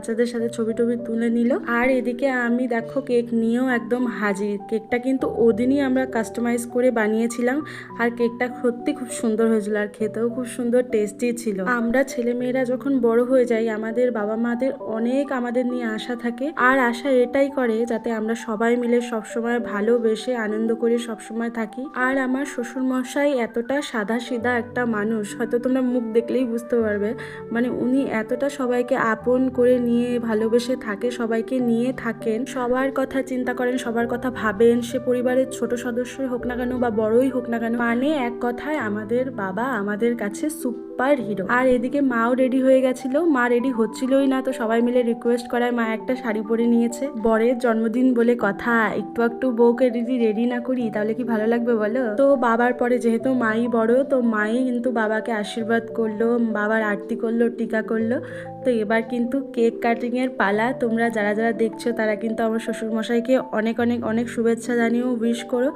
বাচ্চাদের সাথে ছবি টবি তুলে নিল। আর এদিকে আমি দেখো কেক নিয়েও একদম হাজির। কেকটা কিন্তু ওদিনই আমরা কাস্টমাইজ করে বানিয়েছিলাম, আর কেকটা সত্যি খুব সুন্দর হয়েছিল, আর খেতেও খুব সুন্দর টেস্টি ছিল। আমরা ছেলেমেয়েরা যখন বড় হয়ে যাই আমাদের বাবা মাদের অনেক আমাদের নিয়ে আশা থাকে, আর আশা এটাই করে যাতে আমরা সবাই মিলে সবসময় ভালোবেসে আনন্দ করে সবসময় থাকি। আর আমার শ্বশুর মশাই এতটা সাদা সিধা একটা মানুষ, হয়তো তোমরা মুখ দেখলেই বুঝতে পারবে, মানে উনি এতটা সবাইকে আপন করে নিয়ে ভালোবেসে থাকে, সবাইকে নিয়ে থাকেন, সবার কথা চিন্তা করেন, সবার কথা ভাবেন, সে পরিবারের ছোট সদস্যই হোক না কেন বা বড়ই হোক না কেন, মানে এক কথায় আমাদের বাবা আমাদের কাছে সুপার হিরো। আর এদিকে মাও রেডি হয়ে গেছিল, মা রেডি হচ্ছিলই না, তো সবাই মিলে রিকোয়েস্ট করায় মা একটা শাড়ি পরে নিয়েছে। বরের জন্মদিন বলে কথা, একটু একটু বউকে রেডি না করি তাহলে কি ভালো লাগবে বলো। তো বাবার পরে যেহেতু মাই বড়, তো মাই কিন্তু বাবাকে আশীর্বাদ করলো, বাবার আরতি করলো, টিকা করলো। তো এবার কিন্তু কেক কাটিং এর পালা। তোমরা যারা যারা দেখছো তারা কিন্তু আমার শ্বশুর মশাইকে অনেক অনেক অনেক শুভেচ্ছা জানিয়েও উইশ করো।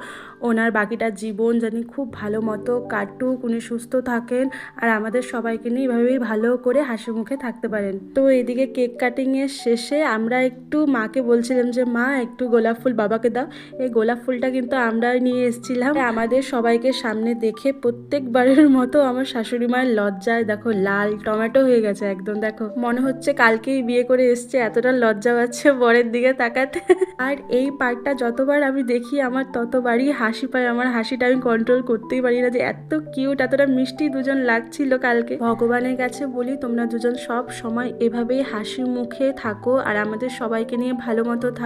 ওনার বাকিটা জীবন জানি খুব ভালো মতো কাটুক, উনি সুস্থ থাকেন, আর আমাদের সবাইকে নিয়ে এভাবেই ভালো করে হাসি মুখে থাকতে পারেন। তো এদিকে কেক কাটিং এর শেষে আমরা একটু মাকে বলছিলাম যে মা একটু গোলাপ ফুল বাবাকে দাও। এই গোলাপ ফুলটা কিন্তু আমরা নিয়ে এসেছিলাম। আমাদের সবাইকে সামনে দেখে প্রত্যেকবারের মতো আমার শাশুড়ি মায়ের লজ্জায় দেখো লাল টমেটো হয়ে গেছে একদম। দেখো মনে হচ্ছে কালকেই বিয়ে করে এসছে, এতটা লজ্জা পাচ্ছে বরের দিকে তাকাতে। আর এই পার্টটা যতবার আমি দেখি আমার ততবারই হাসি পায়, আমার হাসিটা আমি কন্ট্রোল করতেই পারি না, যে এত কিউট এতটা মিষ্টি দুজন লাগছিল কালকে। ভগবানের কাছে বলি তোমরা দুজন সব সময় এভাবেই হাসি মুখে থাকো আর আমাদের সবাইকে নিয়ে ভালো মতো থাকো।